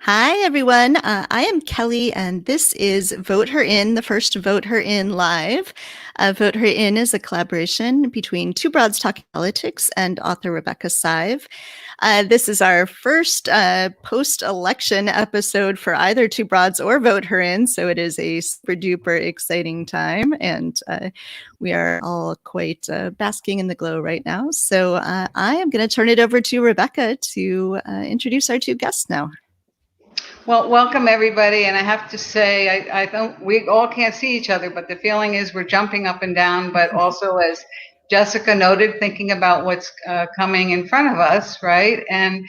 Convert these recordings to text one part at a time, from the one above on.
Hi, everyone. I am Kelly, and this is Vote Her In, the first Vote Her In live. Vote Her In is a collaboration between Two Broads Talking Politics and author Rebecca Sive. This is our first post-election episode for either Two Broads or Vote Her In, so it is a super duper exciting time, and we are all quite basking in the glow right now. So I am going to turn it over to Rebecca to introduce our two guests now. Well, welcome everybody, and I have to say, I don't. We all can't see each other, but the feeling is we're jumping up and down. But also, as Jessica noted, thinking about what's coming in front of us, right? And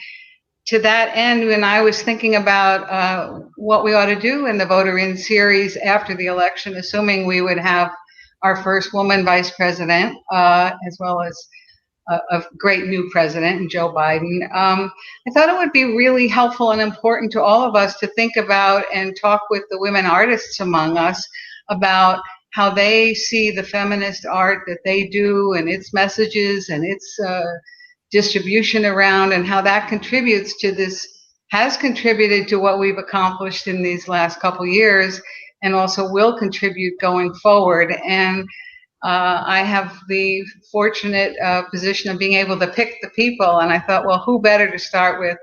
to that end, when I was thinking about what we ought to do in the Voter In series after the election, assuming we would have our first woman vice president, as well as a great new president, Joe Biden. I thought it would be really helpful and important to all of us to think about and talk with the women artists among us about how they see the feminist art that they do and its messages and its distribution around, and how that has contributed to what we've accomplished in these last couple years, and also will contribute going forward. And I have the fortunate position of being able to pick the people, and I thought, well, who better to start with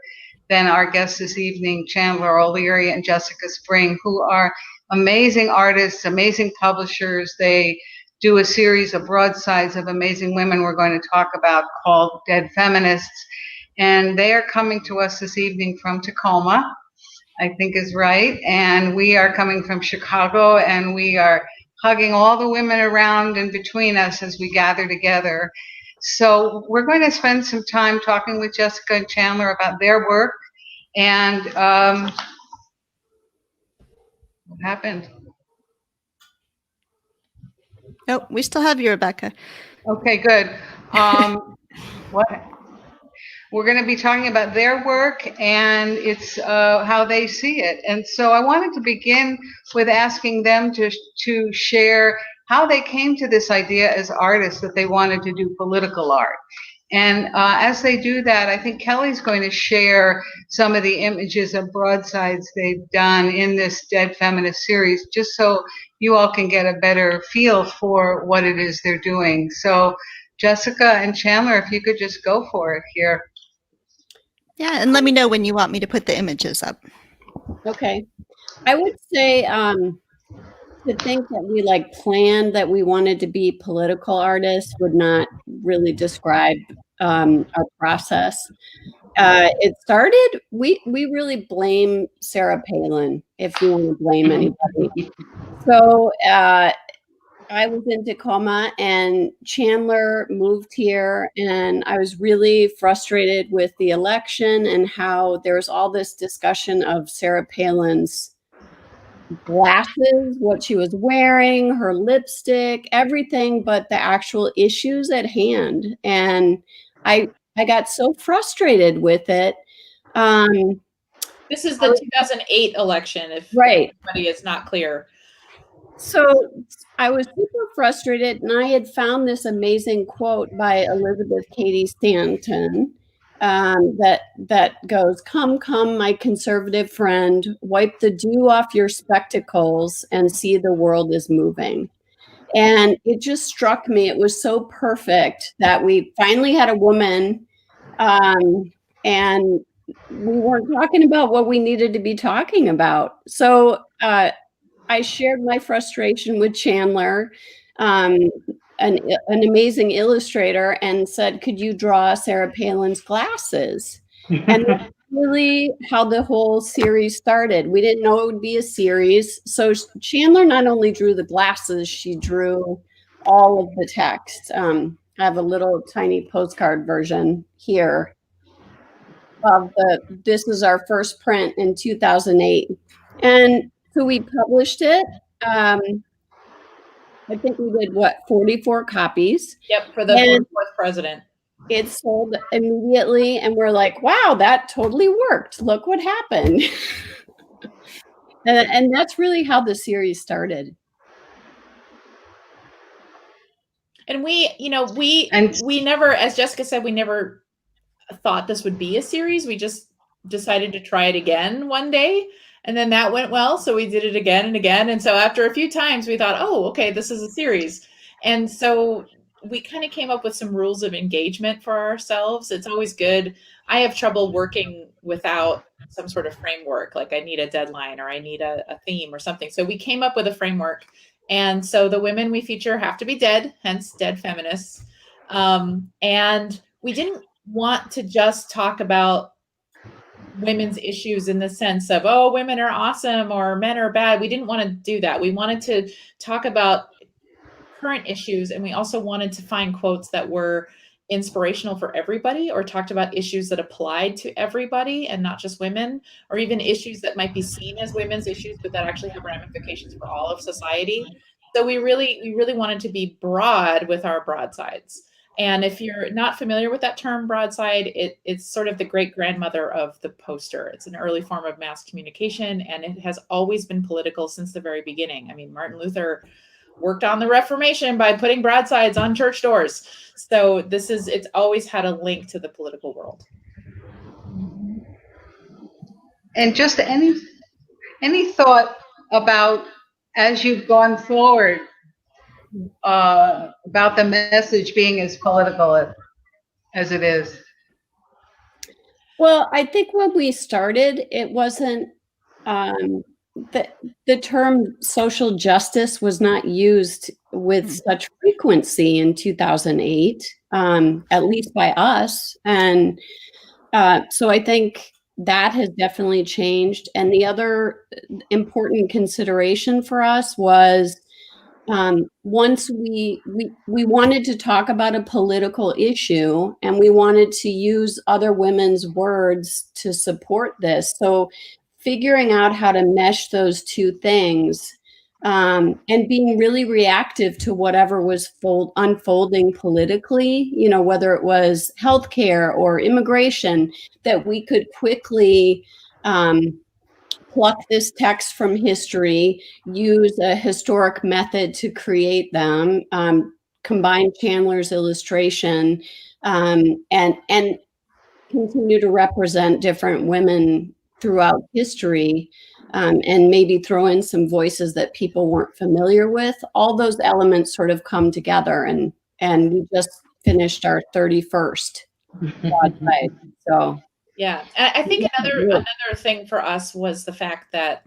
than our guests this evening, Chandler O'Leary and Jessica Spring, who are amazing artists, amazing publishers. They do a series of broadsides of amazing women we're going to talk about called Dead Feminists, and they are coming to us this evening from Tacoma, I think is right, and we are coming from Chicago, and we are hugging all the women around and between us as we gather together. So we're going to spend some time talking with Jessica and Chandler about their work. And what happened? Oh, we still have you, Rebecca. Okay, good. What? We're going to be talking about their work and it's how they see it. And so I wanted to begin with asking them to share how they came to this idea as artists that they wanted to do political art. And as they do that, I think Kelly's going to share some of the images of broadsides they've done in this Dead Feminist series, just so you all can get a better feel for what it is they're doing. So Jessica and Chandler, if you could just go for it here. Yeah, and let me know when you want me to put the images up. Okay. I would say to think that we planned that we wanted to be political artists would not really describe our process. It started, we really blame Sarah Palin, if you want to blame anybody. So I was in Tacoma and Chandler moved here, and I was really frustrated with the election and how there's all this discussion of Sarah Palin's glasses, what she was wearing, her lipstick, everything but the actual issues at hand. And I got so frustrated with it. This is the 2008 election, if anybody is not clear. So I was super frustrated, and I had found this amazing quote by Elizabeth Cady Stanton that goes, "Come, come, my conservative friend, wipe the dew off your spectacles and see the world is moving." And it just struck me. It was so perfect that we finally had a woman, and we weren't talking about what we needed to be talking about. So I shared my frustration with Chandler, an amazing illustrator, and said, "Could you draw Sarah Palin's glasses?" And that's really how the whole series started. We didn't know it would be a series. So Chandler not only drew the glasses, she drew all of the text. I have a little tiny postcard version here of this is our first print in 2008. And so we published it. I think we did 44 copies. Yep, for the 44th president. It sold immediately, and we're like, wow, that totally worked. Look what happened. and that's really how the series started. And we never, as Jessica said, we never thought this would be a series. We just decided to try it again one day. And then that went well. So we did it again and again. And so after a few times, we thought, oh, okay, this is a series. And so we kind of came up with some rules of engagement for ourselves. It's always good. I have trouble working without some sort of framework, like I need a deadline or I need a theme or something. So we came up with a framework. And so the women we feature have to be dead, hence dead feminists. And we didn't want to just talk about women's issues in the sense of, oh, women are awesome or men are bad. We didn't want to do that. We wanted to talk about current issues, and we also wanted to find quotes that were inspirational for everybody or talked about issues that applied to everybody and not just women, or even issues that might be seen as women's issues but that actually have ramifications for all of society. So we really wanted to be broad with our broadsides. And if you're not familiar with that term broadside, it's sort of the great grandmother of the poster. It's an early form of mass communication, and it has always been political since the very beginning. I mean, Martin Luther worked on the Reformation by putting broadsides on church doors. So it's always had a link to the political world. And just any thought about, as you've gone forward, about the message being as political as it is? Well, I think when we started, it wasn't the term social justice was not used with such frequency in 2008, at least by us. And so I think that has definitely changed. And the other important consideration for us was once we wanted to talk about a political issue, and we wanted to use other women's words to support this. So figuring out how to mesh those two things, and being really reactive to whatever was unfolding politically, whether it was healthcare or immigration, that we could quickly pluck this text from history, use a historic method to create them, combine Chandler's illustration, and continue to represent different women throughout history, and maybe throw in some voices that people weren't familiar with. All those elements sort of come together, and we just finished our 31st broadside. So. Yeah, I think another thing for us was the fact that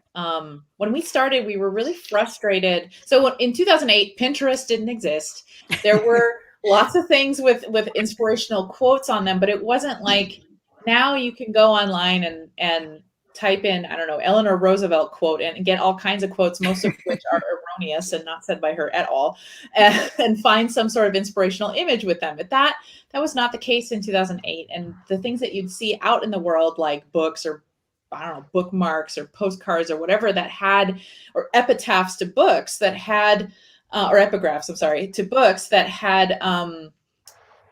when we started, we were really frustrated. So in 2008, Pinterest didn't exist. There were lots of things with inspirational quotes on them, but it wasn't like now you can go online and type in, I don't know, Eleanor Roosevelt quote and get all kinds of quotes, most of which are erroneous and not said by her at all, and find some sort of inspirational image with them. But that was not the case in 2008. And the things that you'd see out in the world, like books or, I don't know, bookmarks or postcards or whatever that had, or epitaphs to books that had, or epigraphs, I'm sorry, to books that had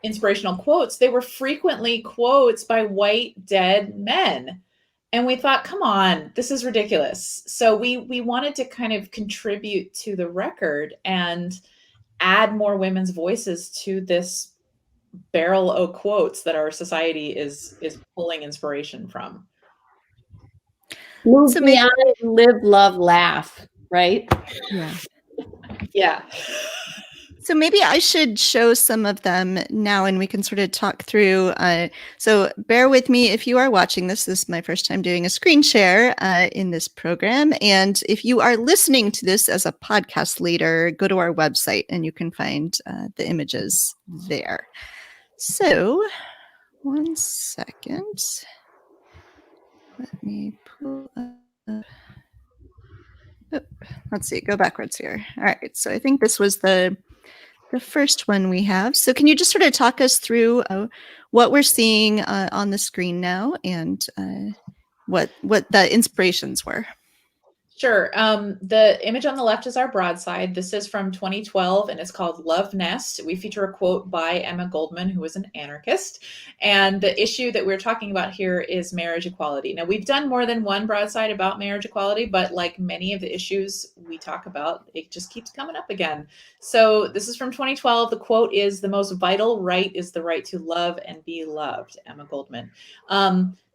inspirational quotes, they were frequently quotes by white dead men. And we thought, come on, this is ridiculous. So we wanted to kind of contribute to the record and add more women's voices to this barrel of quotes that our society is pulling inspiration from. Move beyond, live, love, laugh, right? Yeah. So maybe I should show some of them now, and we can sort of talk through. So bear with me if you are watching this. This is my first time doing a screen share in this program. And if you are listening to this as a podcast later, go to our website and you can find the images there. So 1 second. Let me pull up. Oh, let's see, go backwards here. All right, so I think this was the first one we have. So can you just sort of talk us through what we're seeing on the screen now, and what the inspirations were? Sure. The image on the left is our broadside. This is from 2012, and it's called Love Nest. We feature a quote by Emma Goldman, who was an anarchist. And the issue that we're talking about here is marriage equality. Now, we've done more than one broadside about marriage equality, but like many of the issues we talk about, it just keeps coming up again. So this is from 2012. The quote is, "The most vital right is the right to love and be loved," Emma Goldman.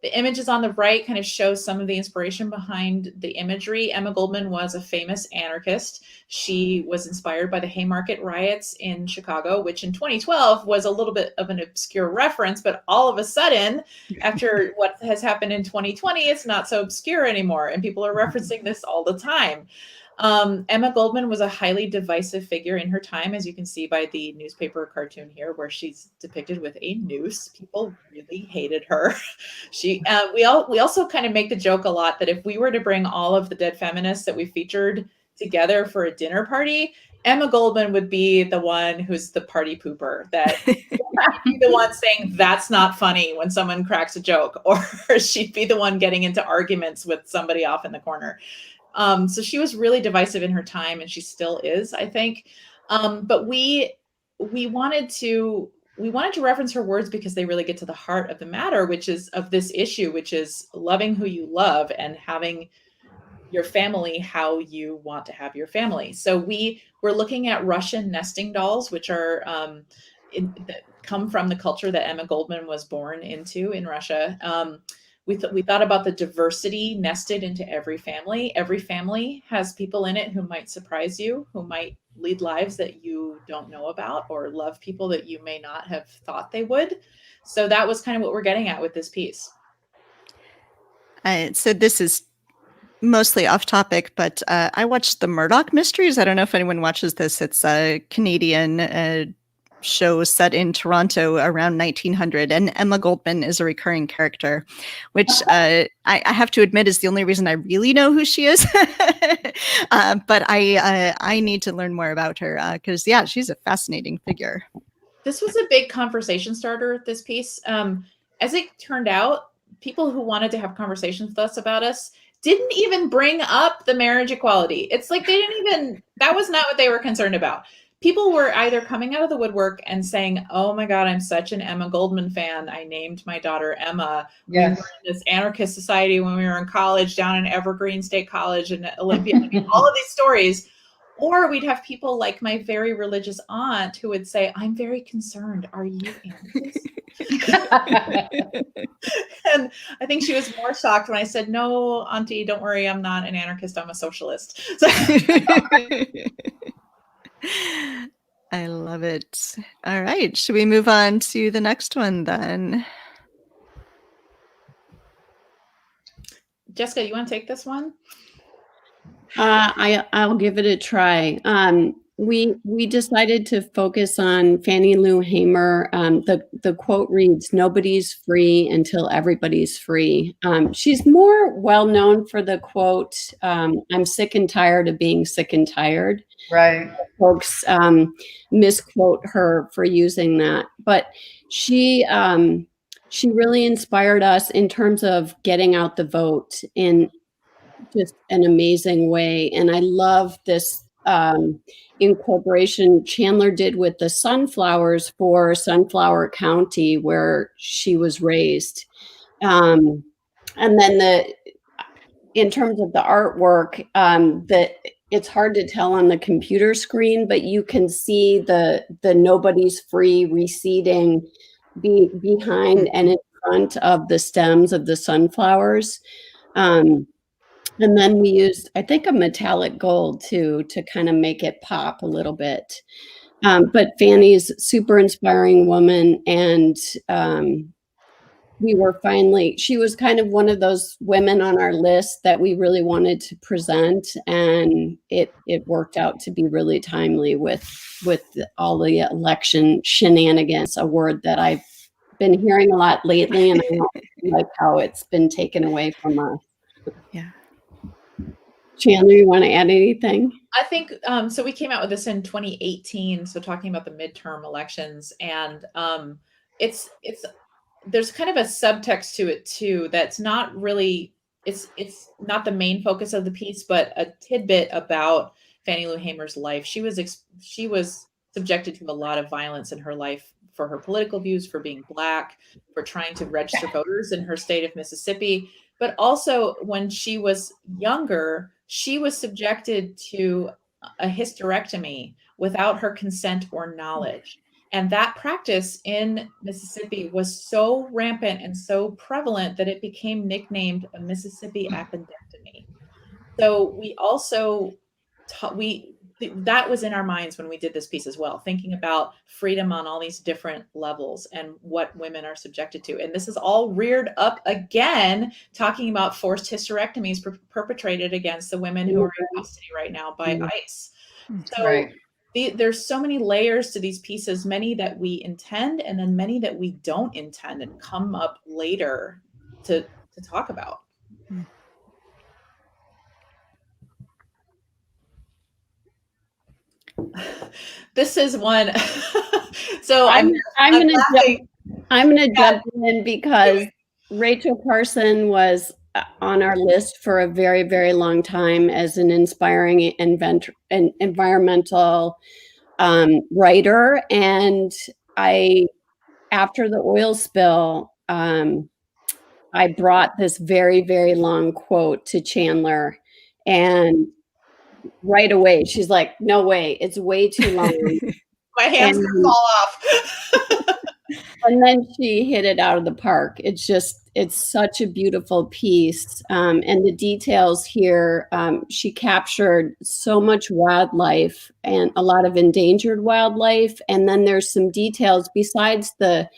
The images on the right kind of show some of the inspiration behind the imagery. Emma Goldman was a famous anarchist. She was inspired by the Haymarket riots in Chicago, which in 2012 was a little bit of an obscure reference, but all of a sudden, after what has happened in 2020, it's not so obscure anymore, and people are referencing this all the time. Emma Goldman was a highly divisive figure in her time, as you can see by the newspaper cartoon here, where she's depicted with a noose. People really hated her. We also kind of make the joke a lot that if we were to bring all of the dead feminists that we featured together for a dinner party, Emma Goldman would be the one who's the party pooper, that be the one saying that's not funny when someone cracks a joke, or she'd be the one getting into arguments with somebody off in the corner. So she was really divisive in her time, and she still is, I think. But we wanted to reference her words because they really get to the heart of the matter, which is of this issue, which is loving who you love and having your family how you want to have your family. So we're looking at Russian nesting dolls, which are that come from the culture that Emma Goldman was born into in Russia. We thought about the diversity nested into every family. Every family has people in it who might surprise you, who might lead lives that you don't know about, or love people that you may not have thought they would. So that was kind of what we're getting at with this piece. So this is mostly off topic, but I watched the Murdoch Mysteries. I don't know if anyone watches this. It's a Canadian show set in Toronto around 1900, and Emma Goldman is a recurring character, which I have to admit is the only reason I really know who she is. But I need to learn more about her because, yeah, she's a fascinating figure. This was a big conversation starter, this piece. As it turned out, people who wanted to have conversations with us about us didn't even bring up the marriage equality. It's like they didn't even, that was not what they were concerned about. People were either coming out of the woodwork and saying, oh my God, I'm such an Emma Goldman fan. I named my daughter Emma. Yes. We were in this anarchist society when we were in college, down in Evergreen State College and Olympia. I mean, all of these stories. Or we'd have people like my very religious aunt who would say, I'm very concerned. Are you anarchist? And I think she was more shocked when I said, no, Auntie, don't worry. I'm not an anarchist. I'm a socialist. So I love it. All right. Should we move on to the next one then? Jessica, you want to take this one? I'll give it a try. We decided to focus on Fannie Lou Hamer. The quote reads, "Nobody's free until everybody's free." She's more well known for the quote, "I'm sick and tired of being sick and tired." Right. Folks misquote her for using that, but she really inspired us in terms of getting out the vote in just an amazing way. And I love this incorporation Chandler did with the sunflowers for Sunflower County, where she was raised. And then in terms of the artwork, that it's hard to tell on the computer screen, but you can see the nobody's free receding behind and in front of the stems of the sunflowers. And then we used, I think, a metallic gold too, to kind of make it pop a little bit. But Fannie's super inspiring woman. And she was kind of one of those women on our list that we really wanted to present. And it worked out to be really timely with all the election shenanigans, a word that I've been hearing a lot lately. And I don't like how it's been taken away from us. Yeah. Chandler, you want to add anything? I think, so we came out with this in 2018. So talking about the midterm elections, and there's kind of a subtext to it too. That's not really, it's not the main focus of the piece, but a tidbit about Fannie Lou Hamer's life. She was subjected to a lot of violence in her life for her political views, for being Black, for trying to register voters in her state of Mississippi. But also when she was younger, she was subjected to a hysterectomy without her consent or knowledge. And that practice in Mississippi was so rampant and so prevalent that it became nicknamed a Mississippi appendectomy. So we also that was in our minds when we did this piece as well, thinking about freedom on all these different levels and what women are subjected to. And this is all reared up again, talking about forced hysterectomies perpetrated against the women who are in custody right now by ICE. So Right. there's so many layers to these pieces, many that we intend and then many that we don't intend and come up later to talk about. This is one. So I'm gonna jump in because Okay. Rachel Carson was on our list for a very, very long time as an inspiring environmental writer. And after the oil spill, I brought this very, very long quote to Chandler, and right away she's like, "No way, it's way too long." My hands could fall off. And then she hit it out of the park. It's such a beautiful piece. And the details here, she captured so much wildlife and a lot of endangered wildlife. And then there's some details besides the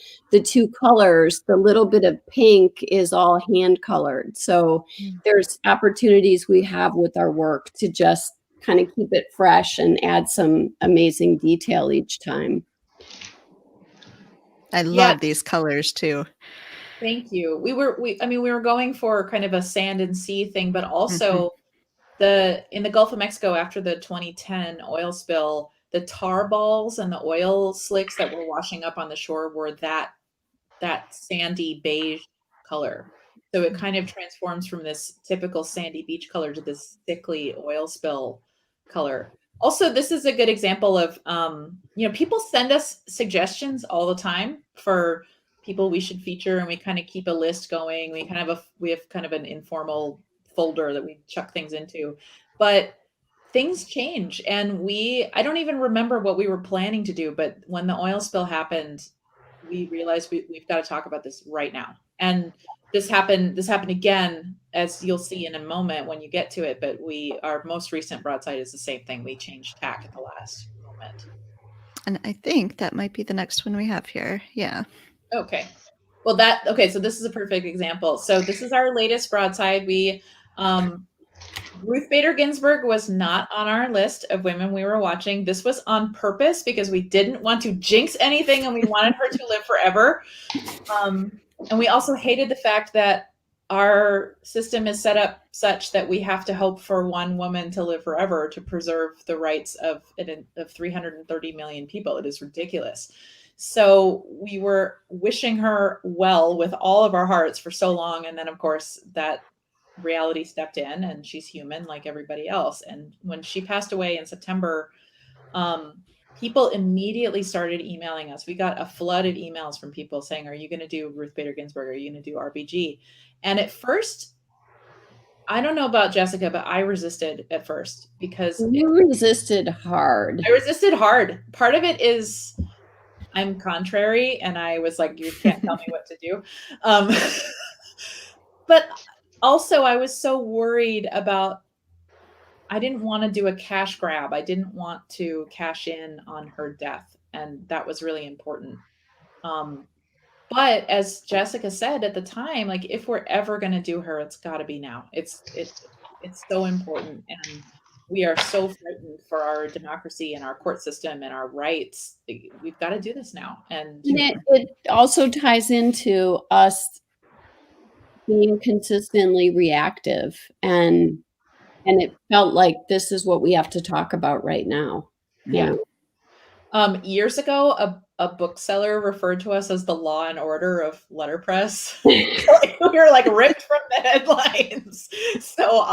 two colors, the little bit of pink is all hand colored. So there's opportunities we have with our work to just kind of keep it fresh and add some amazing detail each time. I love these colors too. Thank you. We were going for kind of a sand and sea thing, but also in the Gulf of Mexico after the 2010 oil spill, the tar balls and the oil slicks that were washing up on the shore were that sandy beige color. So it kind of transforms from this typical sandy beach color to this thickly oil spill color. Also, this is a good example of, people send us suggestions all the time for people we should feature, and we kind of keep a list going. We have kind of an informal folder that we chuck things into, but things change. And I don't even remember what we were planning to do, but when the oil spill happened, we realized we've got to talk about this right now. And this happened again, as you'll see in a moment when you get to it, but our most recent broadside is the same thing. We changed tack at the last moment. And I think that might be the next one we have here. Yeah. Okay. Well, so this is a perfect example. So this is our latest broadside. Ruth Bader Ginsburg was not on our list of women we were watching. This was on purpose because we didn't want to jinx anything and we wanted her to live forever. And we also hated the fact that our system is set up such that we have to hope for one woman to live forever to preserve the rights of 330 million people. It is ridiculous. So we were wishing her well with all of our hearts for so long. And then, of course, that reality stepped in, and she's human like everybody else. And when she passed away in September, people immediately started emailing us. We got a flood of emails from people saying, "Are you going to do Ruth Bader Ginsburg? Are you going to do RBG?" And at first, I don't know about Jessica, but I resisted at first because you resisted hard. I resisted hard. Part of it is I'm contrary, and I was like, "You can't tell me what to do." But also, I was so worried about. I didn't want to do a cash grab. I didn't want to cash in on her death, and that was really important. But as Jessica said at the time, like, if we're ever going to do her, it's got to be now. It's so important, and we are so frightened for our democracy and our court system and our rights. We've got to do this now. And it also ties into us being consistently reactive, and it felt like this is what we have to talk about right now. Yeah. Years ago, a bookseller referred to us as the Law and Order of letterpress. We were like ripped from the headlines. So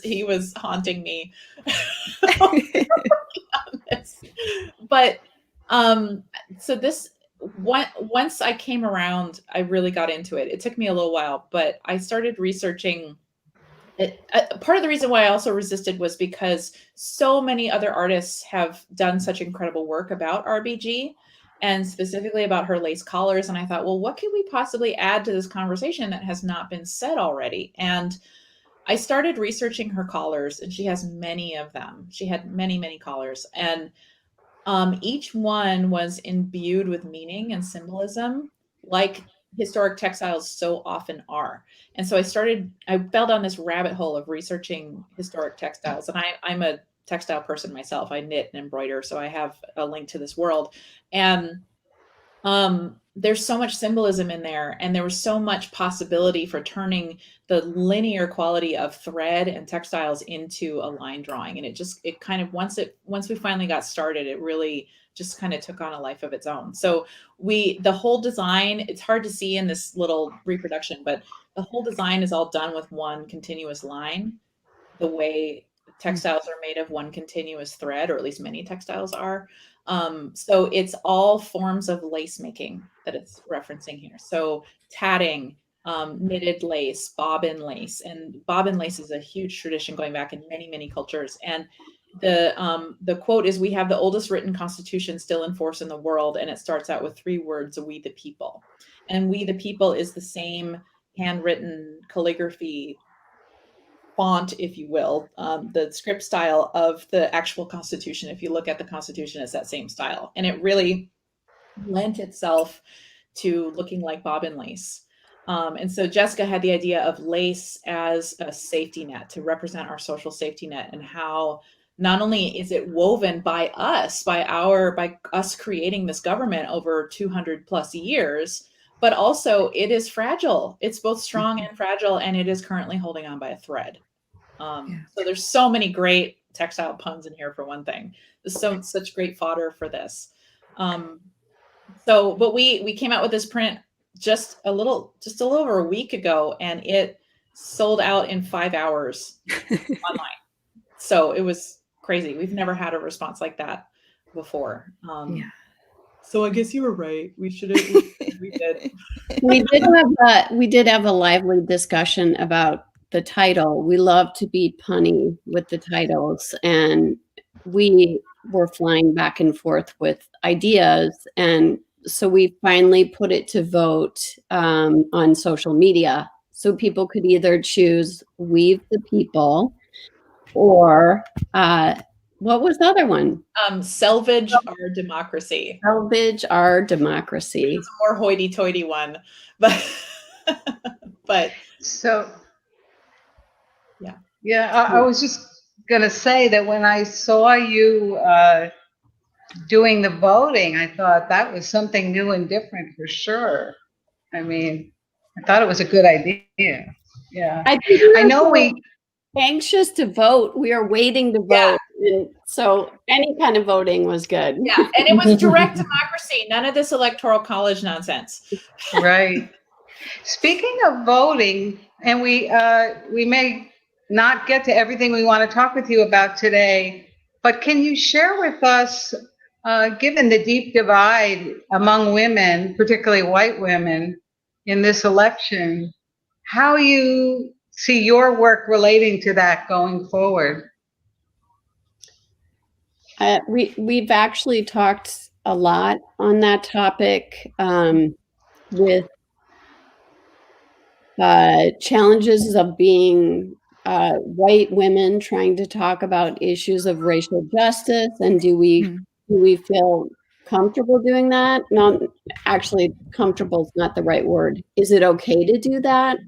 he was haunting me. But so this once I came around, I really got into it. It took me a little while, but I started researching it. Part of the reason why I also resisted was because so many other artists have done such incredible work about RBG. and specifically about her lace collars. And I thought, well, what could we possibly add to this conversation that has not been said already? And I started researching her collars, and she has many of them. She had many, many collars. And each one was imbued with meaning and symbolism, like historic textiles so often are. And so I fell down this rabbit hole of researching historic textiles. And I'm a textile person myself. I knit and embroider, so I have a link to this world. And there's so much symbolism in there, and there was so much possibility for turning the linear quality of thread and textiles into a line drawing. And it kind of, once we finally got started, it really just kind of took on a life of its own. So the whole design, it's hard to see in this little reproduction, but the whole design is all done with one continuous line, the way textiles are made of one continuous thread, or at least many textiles are. So it's all forms of lace making that it's referencing here. So tatting, knitted lace, bobbin lace, and bobbin lace is a huge tradition going back in many, many cultures. And the quote is, "We have the oldest written constitution still in force in the world," and it starts out with 3 words: "We the people." And "We the people" is the same handwritten calligraphy font, if you will, the script style of the actual Constitution. If you look at the Constitution, it's that same style. And it really lent itself to looking like bobbin lace. And so Jessica had the idea of lace as a safety net to represent our social safety net, and how not only is it woven by us, by us creating this government over 200 plus years, but also it is fragile. It's both strong and fragile, and it is currently holding on by a thread. So there's so many great textile puns in here, for one thing. There's such great fodder for this. But we came out with this print just a little over a week ago, and it sold out in 5 hours online. So it was crazy. We've never had a response like that before. So I guess you were right. We should have. We did. We did have a lively discussion about the title. We love to be punny with the titles, and we were flying back and forth with ideas. And so we finally put it to vote on social media, so people could either choose "Weave the People" or what was the other one? Selvage Our Democracy. Salvage Our Democracy. It's a more hoity-toity one, but So, I was just going to say that when I saw you doing the voting, I thought that was something new and different for sure. I mean, I thought it was a good idea. Yeah. I know we anxious to vote. We are waiting to vote. And so any kind of voting was good. Yeah. And it was direct democracy. None of this electoral college nonsense. Right. Speaking of voting, and we may not get to everything we want to talk with you about today, but can you share with us, given the deep divide among women, particularly white women, in this election, how you see your work relating to that going forward? We've actually talked a lot on that topic with challenges of being white women trying to talk about issues of racial justice, and do we feel comfortable doing that? No, actually, comfortable is not the right word. Is it okay to do that?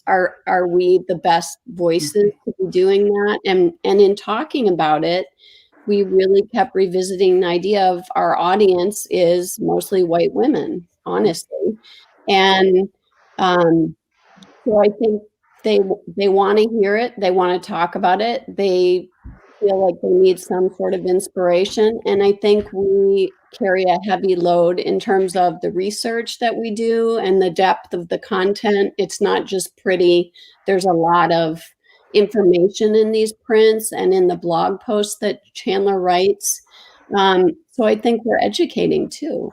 Are we the best voices to be doing that? And in talking about it, we really kept revisiting the idea of our audience is mostly white women, honestly, and so I think they want to hear it. They want to talk about it. They feel like they need some sort of inspiration. And I think we carry a heavy load in terms of the research that we do and the depth of the content. It's not just pretty. There's a lot of information in these prints and in the blog posts that Chandler writes. So I think we're educating too.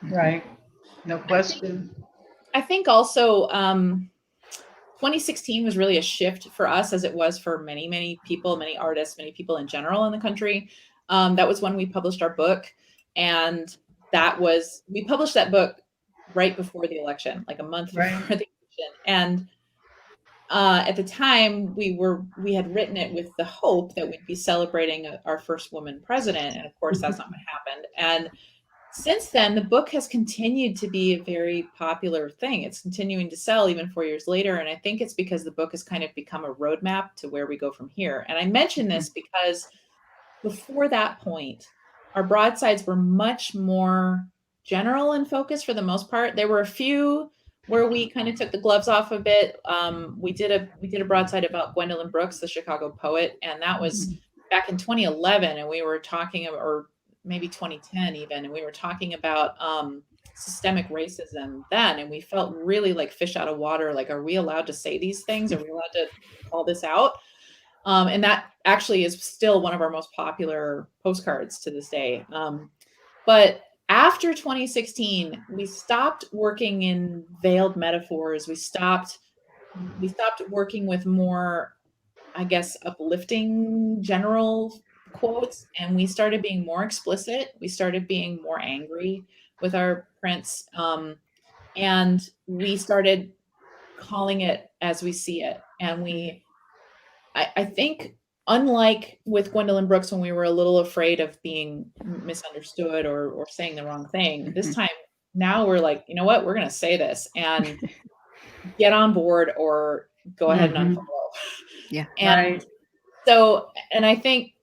Right. No question. I think also 2016 was really a shift for us, as it was for many, many people, many artists, many people in general in the country. That was when we published our book. And we published that book right before the election, like a month before the election. And at the time we had written it with the hope that we'd be celebrating our first woman president. And of course, that's not what happened. And since then, the book has continued to be a very popular thing. It's continuing to sell even 4 years later. And I think it's because the book has kind of become a roadmap to where we go from here. And I mention this because before that point, our broadsides were much more general in focus for the most part. There were a few where we kind of took the gloves off a bit. We did a broadside about Gwendolyn Brooks, the Chicago poet, and that was back in 2011. And we were talking, or maybe 2010 even, and we were talking about systemic racism then, and we felt really like fish out of water. Like, are we allowed to say these things? Are we allowed to call this out? And that actually is still one of our most popular postcards to this day. But after 2016, we stopped working in veiled metaphors. We stopped working with more, I guess, uplifting general quotes, and we started being more explicit. We started being more angry with our prints, and we started calling it as we see it. And I think, unlike with Gwendolyn Brooks, when we were a little afraid of being misunderstood or saying the wrong thing, this time now we're like, you know what, we're going to say this and get on board or go ahead and unfollow. Yeah. And so, and I think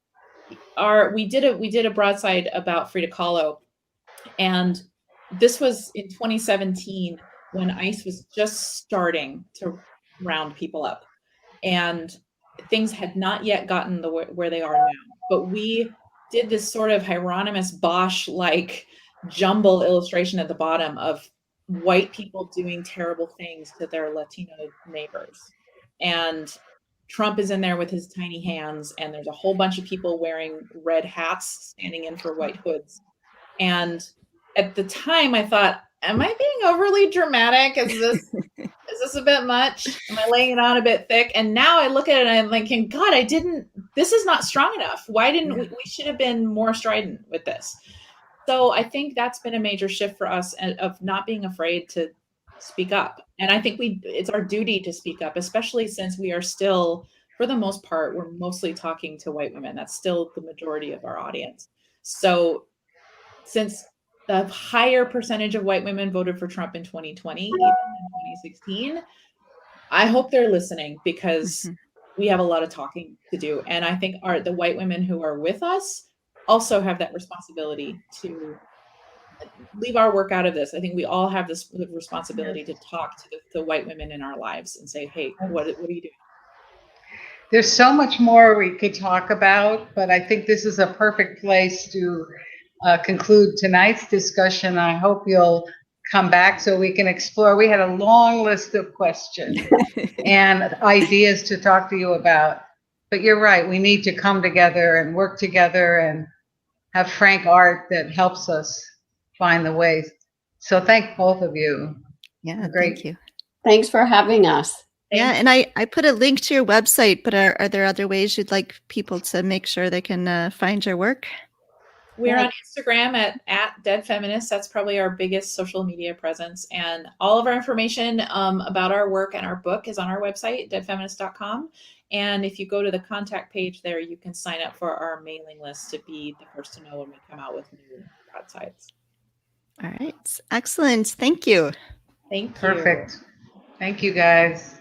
we did a broadside about Frida Kahlo, and this was in 2017 when ICE was just starting to round people up, and things had not yet gotten where they are now. But we did this sort of Hieronymus Bosch like jumble illustration at the bottom of white people doing terrible things to their Latino neighbors, and Trump is in there with his tiny hands, and there's a whole bunch of people wearing red hats standing in for white hoods. And at the time I thought, am I being overly dramatic? Is this a bit much? Am I laying it on a bit thick? And now I look at it and I'm thinking, God, this is not strong enough. Why didn't we should have been more strident with this. So I think that's been a major shift for us of not being afraid to speak up. And I think it's our duty to speak up, especially since we are still, for the most part, we're mostly talking to white women. That's still the majority of our audience. So since the higher percentage of white women voted for Trump in 2020, even in 2016, I hope they're listening, because we have a lot of talking to do. And I think the white women who are with us also have that responsibility to leave our work out of this. I think we all have this responsibility to talk to the white women in our lives and say, hey, what are you doing? There's so much more we could talk about, but I think this is a perfect place to conclude tonight's discussion. I hope you'll come back so we can explore. We had a long list of questions and ideas to talk to you about, but you're right. We need to come together and work together and have frank art that helps us find the ways. So thank both of you. Yeah, Great. thank you. Thanks for having us. Yeah, and I put a link to your website, but are there other ways you'd like people to make sure they can find your work? We're on Instagram at Dead Feminists. That's probably our biggest social media presence. And all of our information about our work and our book is on our website, deadfeminist.com. And if you go to the contact page there, you can sign up for our mailing list to be the first to know when we come out with new broadsides. All right. Excellent. Thank you. Thank you. Perfect. Thank you, guys.